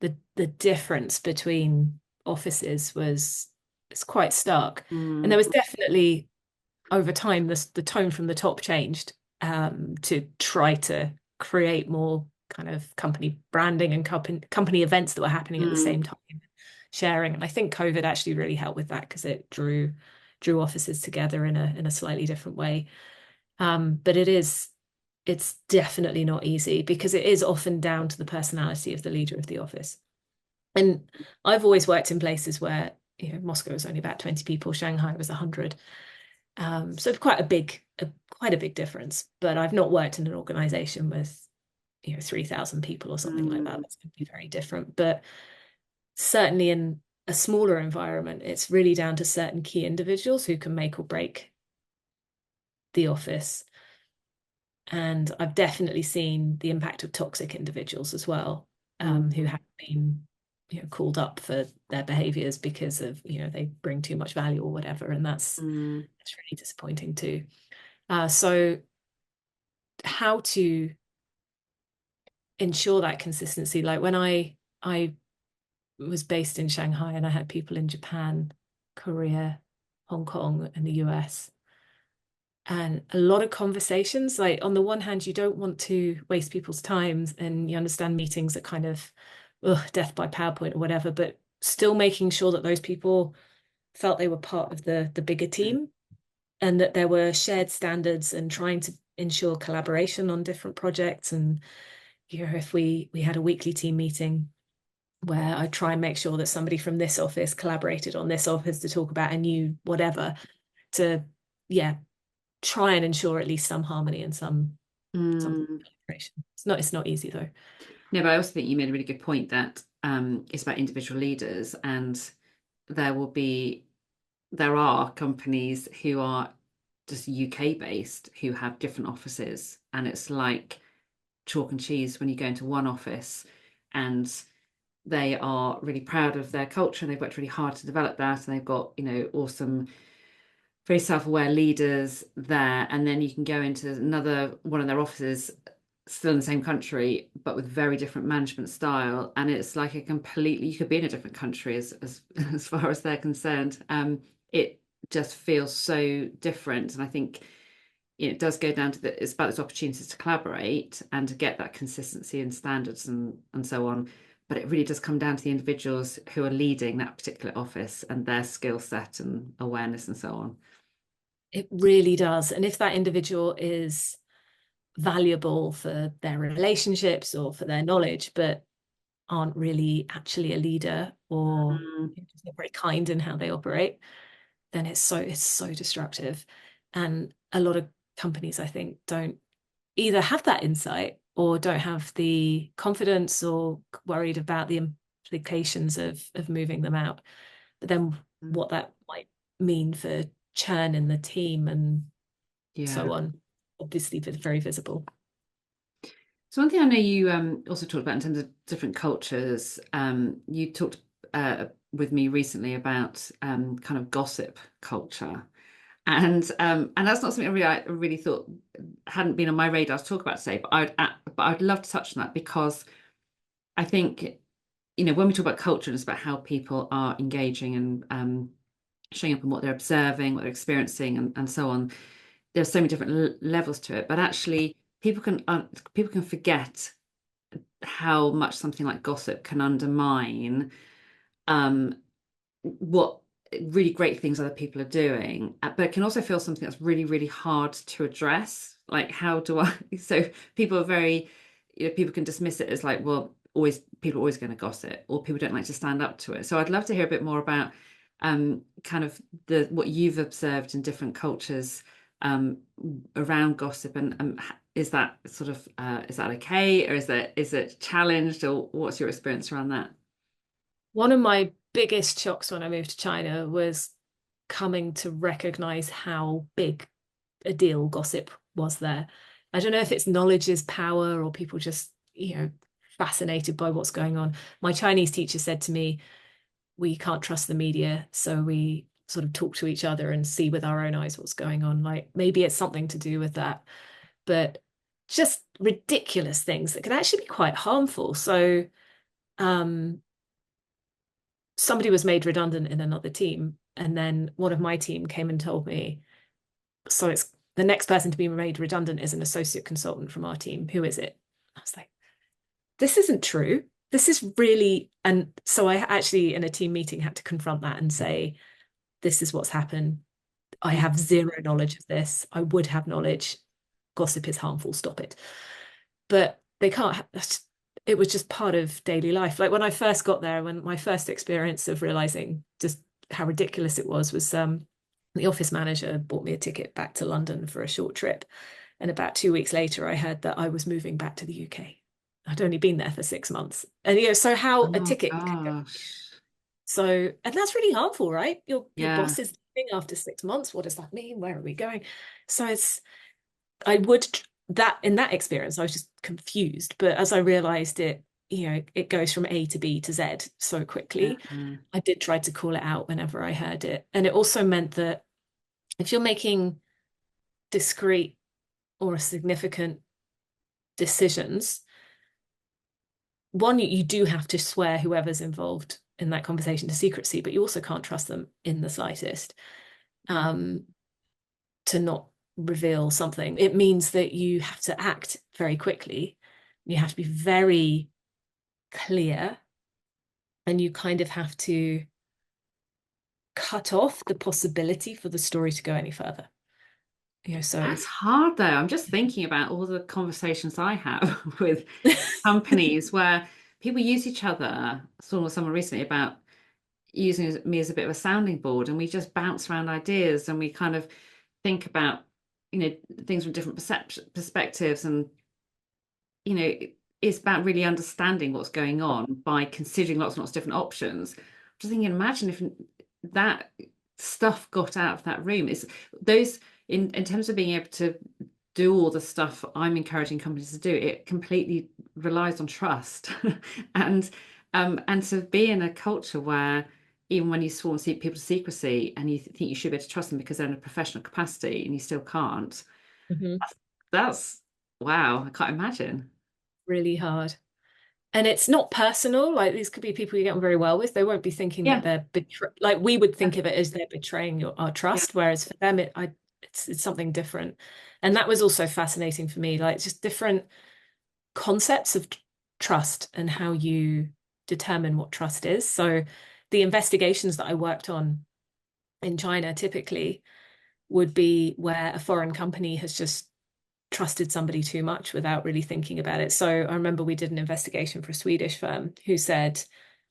the difference between offices was it's quite stark. And there Mm, was definitely over time the tone from the top changed, to try to create more kind of company branding and company events that were happening at the mm, same time, sharing. And I think COVID actually really helped with that because it drew offices together in a slightly different way. But it's definitely not easy because it is often down to the personality of the leader of the office. And I've always worked in places where, you know, Moscow was only about 20 people, Shanghai was 100. So quite a big difference. But I've not worked in an organization with, you know, 3,000 people or something like that. mm, That's going to be very different. But certainly in a smaller environment, it's really down to certain key individuals who can make or break the office. And I've definitely seen the impact of toxic individuals as well, who mm, have been, you know, called up for their behaviors because of, you know, they bring too much value or whatever. And mm, that's really disappointing too. So how to ensure that consistency? Like when I was based in Shanghai and I had people in Japan, Korea, Hong Kong, and the US. And a lot of conversations, like on the one hand, you don't want to waste people's times and you understand meetings are kind of death by PowerPoint or whatever, but still making sure that those people felt they were part of the bigger team and that there were shared standards and trying to ensure collaboration on different projects. And, you know, if we had a weekly team meeting where I try and make sure that somebody from this office collaborated on this office to talk about a new whatever, to yeah, try and ensure at least some harmony and some mm. collaboration. It's not easy though. No, but I also think you made a really good point that it's about individual leaders, and there will be there are companies who are just UK based who have different offices, and it's like chalk and cheese when you go into one office and they are really proud of their culture and they've worked really hard to develop that, and they've got, awesome, very self-aware leaders there. And then you can go into another one of their offices still in the same country but with very different management style, and it's like a completely, you could be in a different country as as far as they're concerned. It just feels so different, and I think it does go down to it's about those opportunities to collaborate and to get that consistency and standards and so on. But it really does come down to the individuals who are leading that particular office and their skill set and awareness and so on. It really does. And if that individual is valuable for their relationships or for their knowledge, but aren't really actually a leader, or Mm, they're very kind in how they operate, then it's so destructive. And a lot of companies, I think, don't either have that insight or don't have the confidence or worried about the implications of moving them out. But then mm. what that might mean for churn in the team and Yeah. so on, obviously very visible. So one thing I know you also talked about in terms of different cultures, you talked with me recently about kind of gossip culture. And that's not something I really thought hadn't been on my radar to talk about today, but I'd love to touch on that because I think, when we talk about culture, it's about how people are engaging and showing up and what they're observing, what they're experiencing, and so on. There's so many different levels to it, but actually people can forget how much something like gossip can undermine um, what really great things other people are doing, but it can also feel something that's really, really hard to address. Like, how do I? So people are very, people can dismiss it as like, well, always people are always going to gossip, or people don't like to stand up to it. So I'd love to hear a bit more about kind of the what you've observed in different cultures um, around gossip, and is that sort of is that okay, or is it challenged, or what's your experience around that? One of my biggest shocks when I moved to China was coming to recognize how big a deal gossip was there. I don't know if it's knowledge is power or people just, fascinated by what's going on. My Chinese teacher said to me, we can't trust the media, so we sort of talk to each other and see with our own eyes what's going on. Like maybe it's something to do with that, but just ridiculous things that can actually be quite harmful. So, um, somebody was made redundant in another team, and then one of my team came and told me, so it's the next person to be made redundant is an associate consultant from our team. Who is it? I was like, this isn't true. This is really, and so I actually in a team meeting had to confront that and say, this is what's happened. I have zero knowledge of this. I would have knowledge. Gossip is harmful. Stop it. But they can't. It was just part of daily life. Like when I first got there, when my first experience of realizing just how ridiculous it was the office manager bought me a ticket back to London for a short trip. And about 2 weeks later, I heard that I was moving back to the UK. I'd only been there for 6 months. And so how a Oh ticket can go. gosh. So, and that's really harmful, right? Your Yeah. boss is leaving after 6 months. What does that mean? Where are we going? So I would that in that experience, I was just confused. But as I realized it, it goes from A to B to Z so Yeah. quickly. I did try to call it out whenever I heard it. And it also meant that if you're making discrete or significant decisions, one, you do have to swear whoever's involved in that conversation to secrecy, but you also can't trust them in the slightest um, to not reveal something. It means that you have to act very quickly. You have to be very clear, and you kind of have to cut off the possibility for the story to go any further. So That's hard though. I'm just thinking about all the conversations I have with companies where people use each other. Saw someone recently about using me as a bit of a sounding board, and we just bounce around ideas and we kind of think about, things from different perspectives, and it's about really understanding what's going on by considering lots and lots of different options. Just thinking, imagine if that stuff got out of that room. It's those in terms of being able to do all the stuff I'm encouraging companies to do, it completely relies on trust. And to be in a culture where even when you sworn people to secrecy and you think you should be able to trust them because they're in a professional capacity and you still can't, Mhm. that's wow, I can't imagine. Really hard. And it's not personal. Like these could be people you get on very well with. They won't be thinking that Yeah, they're like we would yeah, think of it as they're betraying our yeah. trust, whereas for them it's something different. And that was also fascinating for me, like just different concepts of trust and how you determine what trust is. So the investigations that I worked on in China typically would be where a foreign company has just trusted somebody too much without really thinking about it. So I remember we did an investigation for a Swedish firm who said,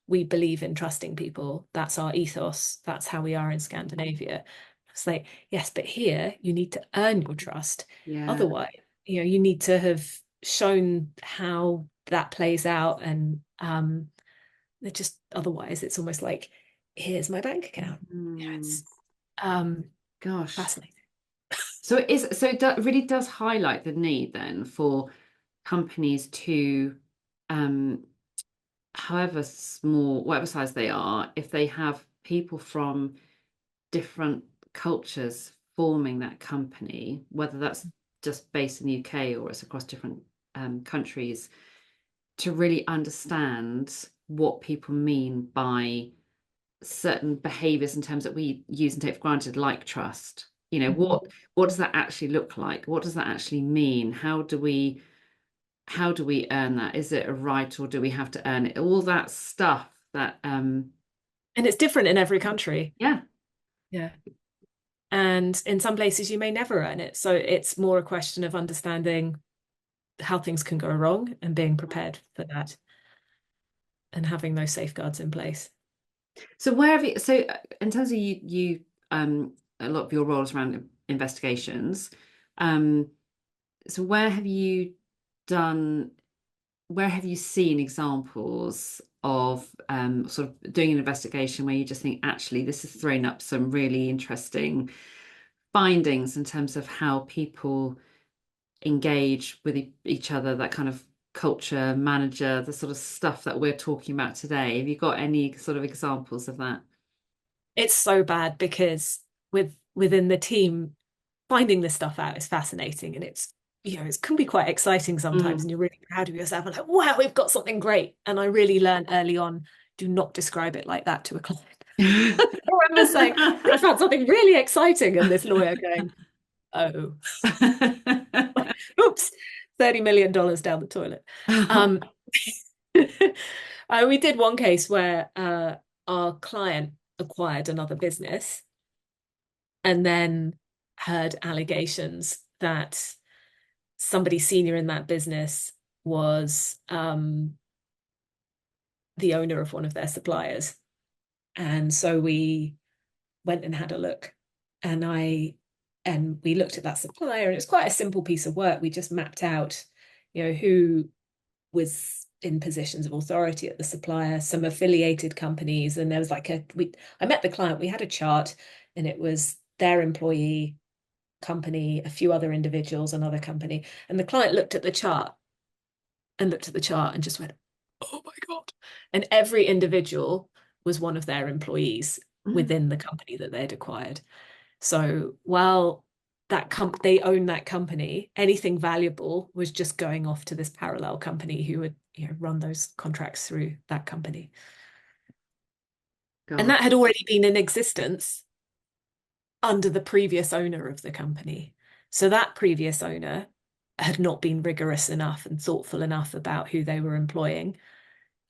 we believe in trusting people. That's our ethos. That's how we are in Scandinavia. It's like, yes, but here you need to earn your trust. Yeah. Otherwise, you need to have shown how that plays out. And it just otherwise it's almost like, here's my bank account. Mm, It's um gosh. fascinating. So it really does highlight the need then for companies to, um, however small, whatever size they are, if they have people from different cultures forming that company, whether that's just based in the UK or it's across different countries, to really understand what people mean by certain behaviors in terms that we use and take for granted, like trust. Mhm. What does that actually look like? What does that actually mean? How do we earn that? Is it a right or do we have to earn it? All that stuff that And it's different in every country. yeah. Yeah. And in some places, you may never earn it. So it's more a question of understanding how things can go wrong and being prepared for that and having those safeguards in place. So where have you so in terms of you a lot of your roles around investigations, um so done where have you seen examples of sort of doing an investigation where you just think actually this has thrown up some really interesting findings in terms of how people engage with each other, that kind of culture, manager, the sort of stuff that we're talking about today? Have you got any sort of examples of that? It's so bad because within the team, finding this stuff out is fascinating and it's it can be quite exciting sometimes Mm. and you're really proud of yourself and like, wow, we've got something great. And I really learned early on, do not describe it like that to a client. I remember saying, I found something really exciting, and this lawyer going, oh, oops, $30 million down the toilet. Um, we did one case where our client acquired another business and then heard allegations that somebody senior in that business was the owner of one of their suppliers. And so we went and had a look. And we looked at that supplier, and it's quite a simple piece of work. We just mapped out, who was in positions of authority at the supplier, some affiliated companies, and there was like I met the client, we had a chart, and it was their employee company, a few other individuals, another company, and the client looked at the chart and just went, "Oh my God." And every individual was one of their employees within the company that they'd acquired. So while they own that company, anything valuable was just going off to this parallel company who would, run those contracts through that company. And God. that had already been in existence under the previous owner of the company. So that previous owner had not been rigorous enough and thoughtful enough about who they were employing,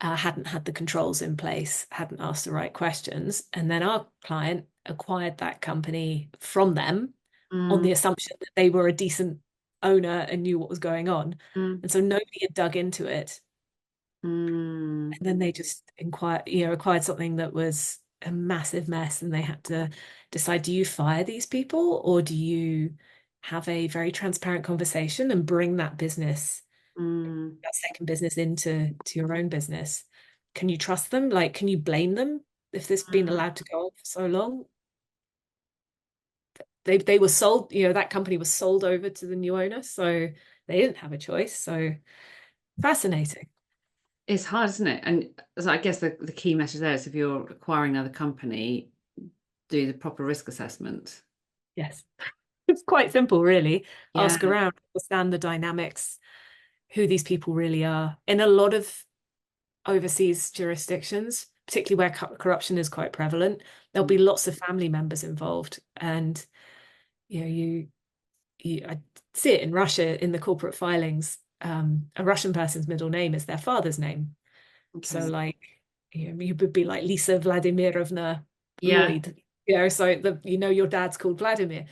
hadn't had the controls in place, hadn't asked the right questions. And then our client acquired that company from them on Mm, the assumption that they were a decent owner and knew what was going on. mm, And so nobody had dug into it. mm, And then they just acquired something that was a massive mess. And they had to decide, do you fire these people or do you have a very transparent conversation and bring mm, that second business into your own business? Can you trust them? Like, can you blame them if this has been mm. allowed to go on for so long? they were sold, that company was sold over to the new owner, so they didn't have a choice. So fascinating. It's hard, isn't it? And so I guess the key message there is if you're acquiring another company, do the proper risk assessment. Yes. It's quite simple, really. Yeah. Ask around, understand the dynamics, who these people really are. In a lot of overseas jurisdictions, particularly where corruption is quite prevalent, there'll be lots of family members involved. And I see it in Russia in the corporate filings. A Russian person's middle name is their father's name. So Okay. like, you would be like Lisa Vladimirovna Yeah. Lloyd, so your dad's called Vladimir.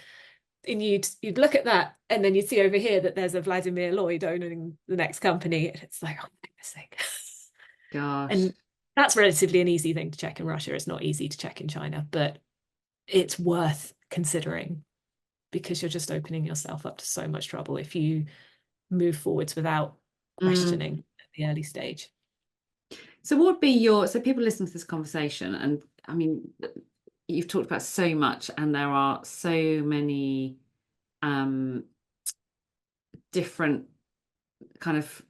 And you'd look at that, and then you'd see over here that there's a Vladimir Lloyd owning the next company, and it's like, oh my goodness sake. Gosh. And that's relatively an easy thing to check in Russia. It's not easy to check in China, but it's worth considering because you're just opening yourself up to so much trouble if you move forwards without Mm. questioning at the early stage. So what would be your, so people listen to this conversation, and I mean, you've talked about so much, and there are so many um different kind of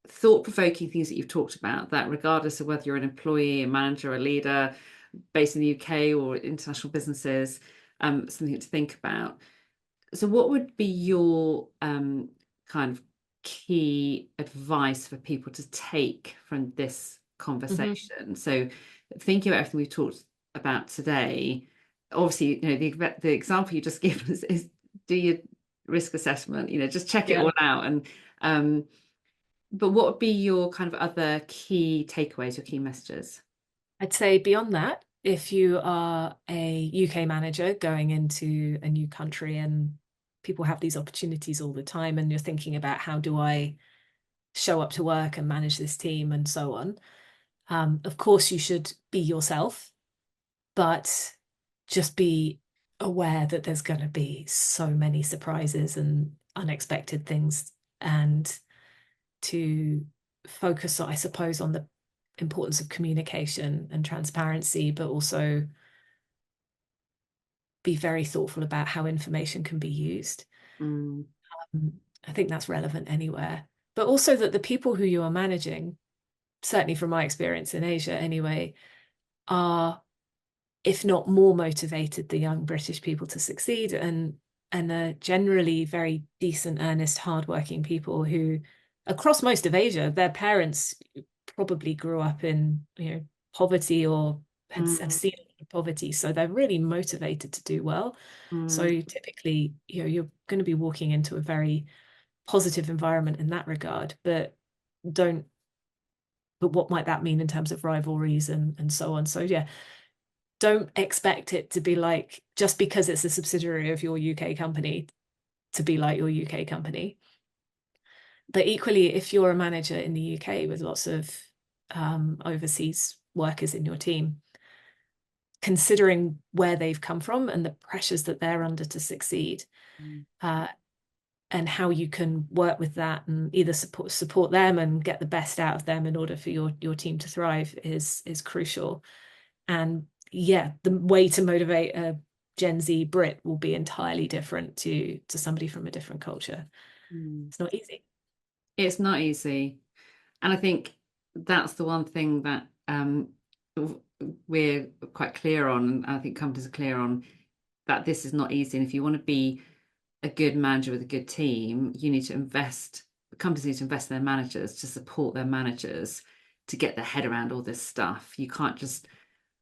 thought-provoking things that you've talked about, that regardless of whether you're an employee, a manager, a leader based in the UK or international businesses, something to think about. So what would be your kind of key advice for people to take from this Mm-hmm. conversation? So thinking about everything we've talked about today, obviously, the example you just gave us is do your risk assessment, just check it Yeah. all out. And um, but what would be your kind of other key takeaways, your key messages? I'd say beyond that, if you are a UK manager going into a new country and people have these opportunities all the time, and you're thinking about how do I show up to work and manage this team and so on, of course, you should be yourself, but just be aware that there's going to be so many surprises and unexpected things, and to focus, I suppose, on the importance of communication and transparency, but also be very thoughtful about how information can be used. Mm, I think that's relevant anywhere. But also that the people who you are managing, certainly from my experience in Asia anyway, are, if not more motivated, the young British people to succeed, and are generally very decent, earnest, hardworking people who, across most of Asia, their parents probably grew up in, poverty or have mm, seen poverty. So they're really motivated to do well. So mm, typically, you're going to be walking into a very positive environment in that regard, don't but what might that mean in terms of rivalries and so on? So yeah, don't expect it to be like, just because it's a subsidiary of your UK company, to be like your UK company. But equally, if you're a manager in the UK with lots of overseas workers in your team, considering where they've come from and the pressures that they're under to succeed, mm, uh, and how you can work with that and either support them and get the best out of them in order for your team to thrive is crucial. And yeah, the way to motivate a Gen Z Brit will be entirely different to somebody from a different culture. mm. It's not easy. It's not easy. And I think that's the one thing that we're quite clear on, and I think companies are clear on, that this is not easy. And if you want to be a good manager with a good team, you need to invest, companies need to invest in their managers to support their managers to get their head around all this stuff. You can't just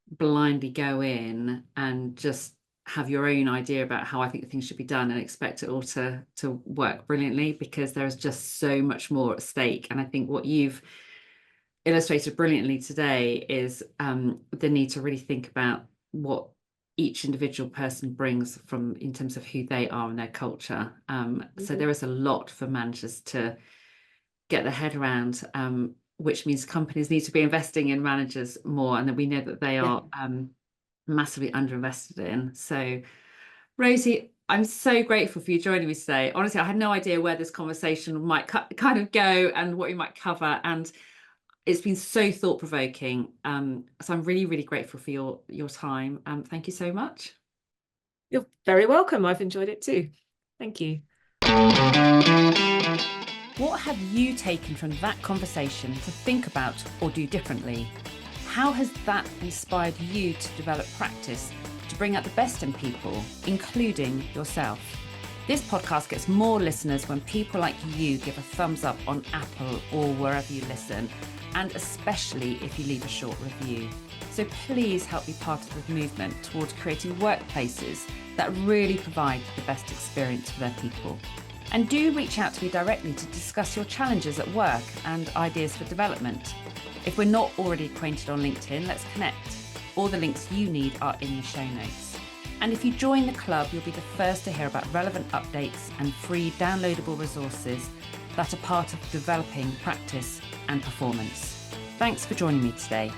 blindly go in and just have your own idea about how I think things should be done and expect it all to work brilliantly, because there is just so much more at stake. And I think what you've illustrated brilliantly today is the need to really think about what each individual person brings from in terms of who they are and their culture. So Mhm. there is a lot for managers to get their head around, which means companies need to be investing in managers more, and that we know that they Yeah. are massively underinvested in. So, Rosie, I'm so grateful for you joining me today. Honestly, I had no idea where this conversation might kind of go and what we might cover, and it's been so thought-provoking. So I'm really, really grateful for your time. Thank you so much. You're very welcome. I've enjoyed it too. Thank you. What have you taken from that conversation to think about or do differently? How has that inspired you to develop practice to bring out the best in people, including yourself? This podcast gets more listeners when people like you give a thumbs up on Apple or wherever you listen, and especially if you leave a short review. So please help be part of the movement towards creating workplaces that really provide the best experience for their people. And do reach out to me directly to discuss your challenges at work and ideas for development. If we're not already acquainted on LinkedIn, let's connect. All the links you need are in the show notes. And if you join the club, you'll be the first to hear about relevant updates and free downloadable resources that are part of developing practice and performance. Thanks for joining me today.